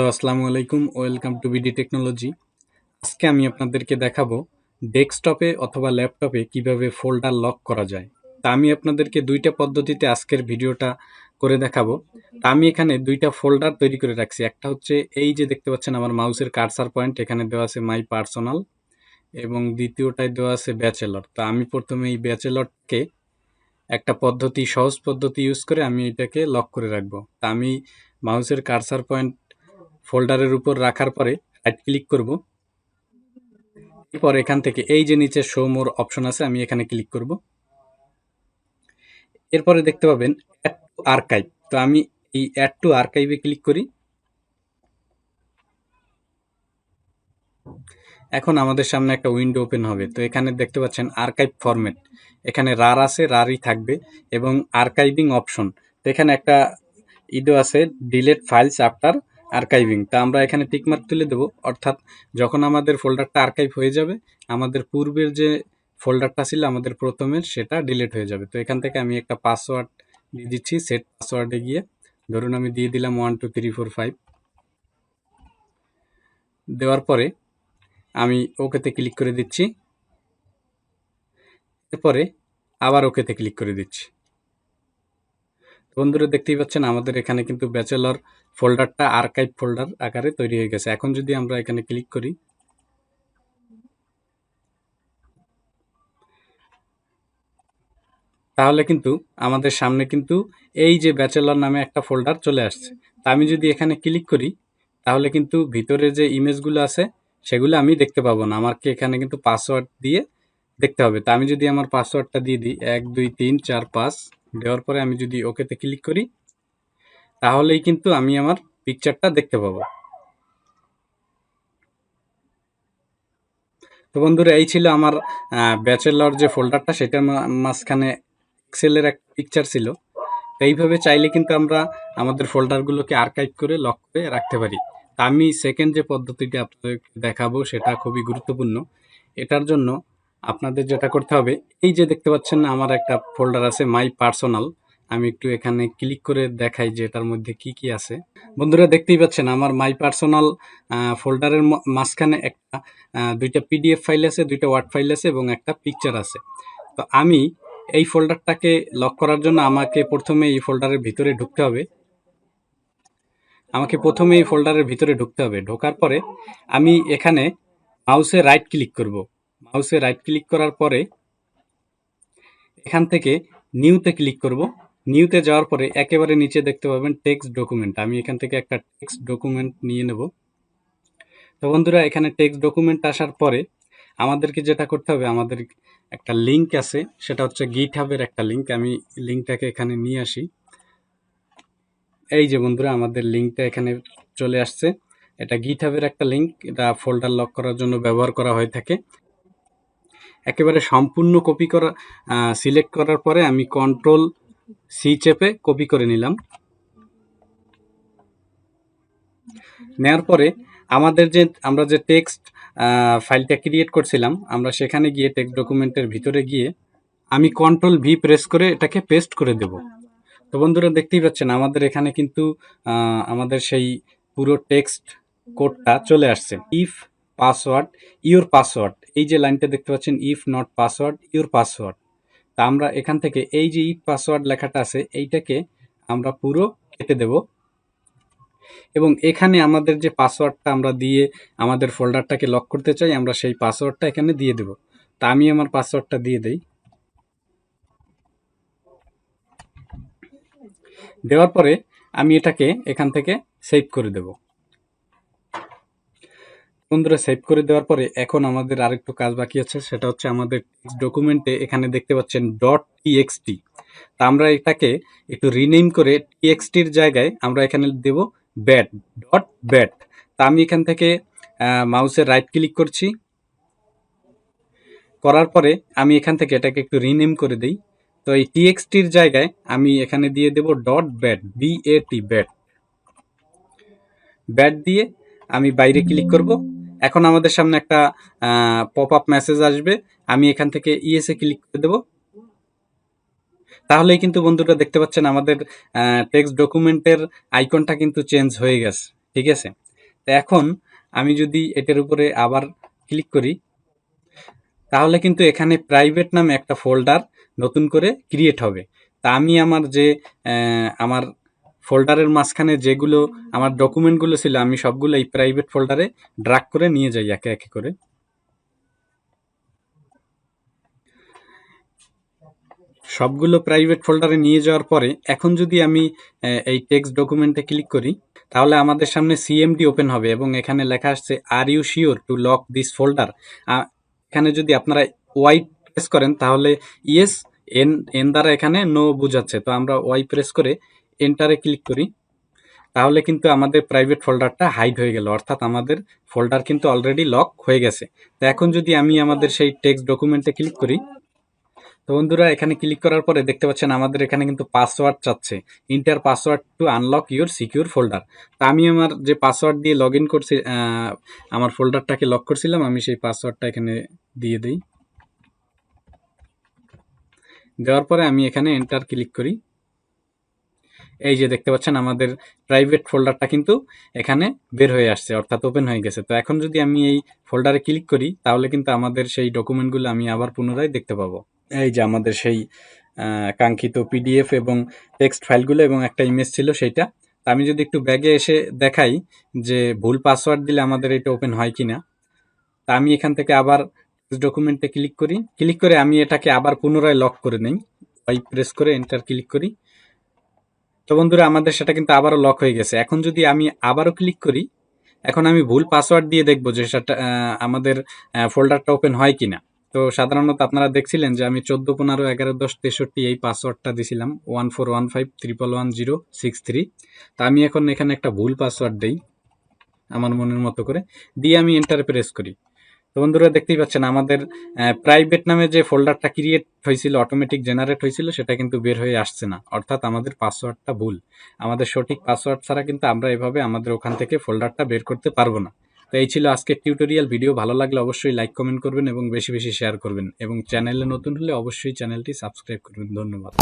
আসসালামু আলাইকুম, welcome to BD technology. আজকে আমি আপনাদেরকে দেখাবো ডেস্কটপে অথবা ল্যাপটপে কিভাবে ফোল্ডার লক করা যায়। তা আমি আপনাদেরকে দুইটা পদ্ধতিতে আজকের ভিডিওটা করে দেখাবো। তা আমি এখানে দুইটা ফোল্ডার তৈরি করে রাখছি। একটা হচ্ছে এই যে দেখতে পাচ্ছেন আমার মাউসের কার্সার পয়েন্ট, এখানে দেওয়া আছে মাই পার্সোনাল, এবং দ্বিতীয়টায় দেওয়া আছে ব্যাচেলর। তা আমি প্রথমে এই ব্যাচেলরকে একটা পদ্ধতি, সহজ পদ্ধতি ইউজ করে আমি এটাকে লক করে রাখবো। তা আমি মাউসের কার্সার পয়েন্ট ফোল্ডারের উপর রাখার পরে রাইট ক্লিক করব। এরপর এখান থেকে এই যে নিচে শো মোর অপশন আছে, আমি এখানে ক্লিক করব। এরপরে দেখতে পাবেন অ্যাড টু আর্কাইভ। তো আমি এই অ্যাড টু আর্কাইভে ক্লিক করি। এখন আমাদের সামনে একটা উইন্ডো ওপেন হবে। তো এখানে দেখতে পাচ্ছেন আর্কাইভ ফরম্যাট, এখানে রার আছে, রারই থাকবে, এবং আর্কাইভিং অপশন। তো এখানে একটা ইডো আছে, ডিলেট ফাইলস আফটার আর্কাইভিং। তা আমরা এখানে টিকমার্ক তুলে দেবো, অর্থাৎ যখন আমাদের ফোল্ডারটা আর্কাইভ হয়ে যাবে, আমাদের পূর্বের যে ফোল্ডারটা ছিল আমাদের প্রথমের, সেটা ডিলিট হয়ে যাবে। তো এখান থেকে আমি একটা পাসওয়ার্ড দিয়ে দিচ্ছি। সেট পাসওয়ার্ডে গিয়ে ধরুন আমি দিয়ে দিলাম 12345। দেওয়ার পরে আমি ওকেতে ক্লিক করে দিচ্ছি। এরপরে আবার ওকেতে ক্লিক করে দিচ্ছি। বন্ধুরা দেখতেই পাচ্ছেন আমাদের এখানে কিন্তু ব্যাচেলর ফোল্ডারটা আর্কাইভ ফোল্ডার আকারে তৈরি হয়ে গেছে। এখন যদি আমরা এখানে ক্লিক করি, তাহলে কিন্তু আমাদের সামনে কিন্তু এই যে ব্যাচেলর নামে একটা ফোল্ডার চলে আসছে। তা আমি যদি এখানে ক্লিক করি, তাহলে কিন্তু ভিতরে যে ইমেজগুলো আছে সেগুলো আমি দেখতে পাবো না। আমাকে এখানে কিন্তু পাসওয়ার্ড দিয়ে দেখতে হবে। তা আমি যদি আমার পাসওয়ার্ডটা দিয়ে দিই 12345, দেওয়ার পরে আমি যদি ওকেতে ক্লিক করি, তাহলেই কিন্তু আমি আমার পিকচারটা দেখতে পাবো। তো বন্ধুরা, এই ছিল আমার ব্যাচেলর যে ফোল্ডারটা, সেটার মাঝখানে এক্সেলের এক পিকচার ছিল। তো এইভাবে চাইলে কিন্তু আমরা আমাদের ফোল্ডারগুলোকে আর্কাইভ করে লক করে রাখতে পারি। তা আমি সেকেন্ড যে পদ্ধতিটি আপনাদের দেখাবো সেটা খুবই গুরুত্বপূর্ণ। এটার জন্য আপনাদের যেটা করতে হবে, এই যে দেখতে পাচ্ছেন না আমার একটা ফোল্ডার আছে মাই পার্সোনাল, আমি একটু এখানে ক্লিক করে দেখাই যে এটার মধ্যে কি কি আছে। বন্ধুরা দেখতেই পাচ্ছেন আমার মাই পার্সোনাল ফোল্ডারের মাঝখানে একটা দুইটা পিডিএফ ফাইল আছে, দুইটা ওয়ার্ড ফাইল আছে, এবং একটা পিকচার আছে। তো আমি এই ফোল্ডারটাকে লক করার জন্য আমাকে প্রথমে এই ফোল্ডারের ভিতরে ঢুকতে হবে। ঢোকার পরে আমি এখানে মাউসে রাইট ক্লিক করব। মাউসে রাইট ক্লিক করার পরে এখান থেকে নিউতে ক্লিক করব। নিউতে যাওয়ার পরে একেবারে নিচে দেখতে পাবেন টেক্সট ডকুমেন্ট। আমি এখান থেকে একটা টেক্সট ডকুমেন্ট নিয়ে নেব। তো বন্ধুরা, এখানে টেক্সট ডকুমেন্ট আসার পরে আমাদেরকে যেটা করতে হবে, আমাদের একটা লিঙ্ক আছে, সেটা হচ্ছে গিটহাবের একটা লিঙ্ক। আমি লিঙ্কটাকে এখানে নিয়ে আসি। এই যে বন্ধুরা, আমাদের লিঙ্কটা এখানে চলে আসছে। এটা গিটহাবের একটা লিঙ্ক, এটা ফোল্ডার লক করার জন্য ব্যবহার করা হয়ে থাকে। একেবারে সম্পূর্ণ কপি করা সিলেক্ট করার পরে আমি কন্ট্রোল সি চেপে কপি করে নিলাম। নেওয়ার পরে আমাদের আমরা যে টেক্সট ফাইলটা ক্রিয়েট করছিলাম, আমরা সেখানে গিয়ে টেক্সট ডকুমেন্টের ভিতরে গিয়ে আমি কন্ট্রোল ভি প্রেস করে এটাকে পেস্ট করে দেব। তো বন্ধুরা দেখতেই পাচ্ছেন আমাদের এখানে কিন্তু আমাদের সেই পুরো টেক্সট কোডটা চলে আসছে। ইফ পাসওয়ার্ড ইউর পাসওয়ার্ড, এই যে লাইনটা দেখতে পাচ্ছেন, if not password your password. তা আমরা এখান থেকে এই যে ইফ পাসওয়ার্ড লেখাটা আছে, এইটাকে আমরা পুরো কেটে দেব, এবং এখানে আমাদের যে পাসওয়ার্ডটা আমরা দিয়ে আমাদের ফোল্ডারটাকে লক করতে চাই, আমরা সেই পাসওয়ার্ডটা এখানে দিয়ে দেব। তা আমি আমার পাসওয়ার্ডটা দিয়ে দেই। দেওয়ার পরে আমি এটাকে এখান থেকে সেভ করে দেব। বন্ধুরা, সেভ করে দেওয়ার পরে এখন আমাদের আরেকটু কাজ বাকি আছে, সেটা হচ্ছে আমাদের ডকুমেন্টে এখানে দেখতে পাচ্ছেন ডট টিএক্সটি। তা আমরা এটাকে একটু রিনেম করে টিএক্সটির জায়গায় আমরা এখানে দেব ব্যাট, ডট ব্যাট। তা আমি এখান থেকে মাউসের রাইট ক্লিক করছি, করার পরে আমি এখান থেকে এটাকে একটু রিনেম করে দিই। তো এই টিএক্সটির জায়গায় আমি এখানে দিয়ে দেব dot bat, B A T bat. Bat দিয়ে আমি বাইরে ক্লিক করব। এখন আমাদের সামনে একটা পপ আপ মেসেজ আসবে, আমি এখান থেকে ইএসএ ক্লিক করে দেব। তাহলেই কিন্তু বন্ধুরা দেখতে পাচ্ছেন আমাদের টেক্সট ডকুমেন্টের আইকনটা কিন্তু চেঞ্জ হয়ে গেছে। ঠিক আছে, তো এখন আমি যদি এটার উপরে আবার ক্লিক করি, তাহলে কিন্তু এখানে প্রাইভেট নামে একটা ফোল্ডার নতুন করে ক্রিয়েট হবে। তা আমি আমার যে আমার ফোল্ডারের মাঝখানে যেগুলো আমার ডকুমেন্টগুলো ছিল, আমি সবগুলো এই প্রাইভেট ফোল্ডারে ড্রাগ করে নিয়ে যাই একে একে করে। সবগুলো প্রাইভেট ফোল্ডারে নিয়ে যাওয়ার পরে এখন যদি আমি এই টেক্সট ডকুমেন্টে ক্লিক করি, তাহলে আমাদের সামনে সিএমডি ওপেন হবে এবং এখানে লেখা আসছে are you sure to lock this folder. এখানে যদি আপনারা ওয়াই প্রেস করেন তাহলে ইয়েস, এন এন দ্বারা এখানে নো বোঝাচ্ছে। তো আমরা ওয়াই প্রেস করে এন্টারে ক্লিক করি, তাহলে কিন্তু আমাদের প্রাইভেট ফোল্ডারটা হাইড হয়ে গেল, অর্থাৎ আমাদের ফোল্ডার কিন্তু অলরেডি লক হয়ে গেছে। তো এখন যদি আমি আমাদের সেই টেক্সট ডকুমেন্টে ক্লিক করি, তো বন্ধুরা এখানে ক্লিক করার পরে দেখতে পাচ্ছেন আমাদের এখানে কিন্তু পাসওয়ার্ড চাচ্ছে, inter password two unlock your secure folder. তা আমি আমার যে পাসওয়ার্ড দিয়ে লগ ইন করছি, আমার ফোল্ডারটাকে লক করছিলাম, আমি সেই পাসওয়ার্ডটা এখানে দিয়ে দিই। দেওয়ার পরে আমি এখানে এন্টার ক্লিক করি। এই যে দেখতে পাচ্ছেন আমাদের প্রাইভেট ফোল্ডারটা কিন্তু এখানে বের হয়ে আসছে, অর্থাৎ ওপেন হয়ে গেছে। তো এখন যদি আমি এই ফোল্ডারে ক্লিক করি, তাহলে কিন্তু আমাদের সেই ডকুমেন্টগুলো আমি আবার পুনরায় দেখতে পাবো। এই যে আমাদের সেই কাঙ্ক্ষিত পিডিএফ এবং টেক্সট ফাইলগুলো এবং একটা ইমেজ ছিল সেইটা। তা আমি যদি একটু ব্যাগে এসে দেখাই যে ভুল পাসওয়ার্ড দিলে আমাদের এটা ওপেন হয় কিনা, তা আমি এখান থেকে আবার ডকুমেন্টে ক্লিক করি, ক্লিক করে আমি এটাকে আবার পুনরায় লক করে নেই, ওয়াই প্রেস করে এন্টার ক্লিক করি। তো বন্ধুরা আমাদের সেটা কিন্তু আবারও লক হয়ে গেছে। এখন যদি আমি আবারও ক্লিক করি, এখন আমি ভুল পাসওয়ার্ড দিয়ে দেখবো যে সেটা আমাদের ফোল্ডারটা ওপেন হয় কিনা। তো সাধারণত আপনারা দেখছিলেন যে আমি 14, 15, 11, 10, 63 এই পাসওয়ার্ডটা দিছিলাম 1415111063। তা আমি এখন এখানে একটা ভুল পাসওয়ার্ড দিই আমার মনের মতো করে, দিয়ে আমি এন্টার প্রেস করি। তো বন্ধুরা দেখতেই পাচ্ছেন আমাদের প্রাইভেট নামে যে ফোল্ডারটা ক্রিয়েট হয়েছিল, অটোমেটিক জেনারেট হয়েছিল, সেটা কিন্তু বের হয়ে আসছে না, অর্থাৎ আমাদের পাসওয়ার্ডটা ভুল। আমাদের সঠিক পাসওয়ার্ড ছাড়া কিন্তু আমরা এভাবে আমাদের ওখান থেকে ফোল্ডারটা বের করতে পারবো না। তো এই ছিল আজকের টিউটোরিয়াল। ভিডিও ভালো লাগলে অবশ্যই লাইক কমেন্ট করবেন এবং বেশি বেশি শেয়ার করবেন, এবং চ্যানেলে নতুন হলে অবশ্যই চ্যানেলটি সাবস্ক্রাইব করবেন। ধন্যবাদ।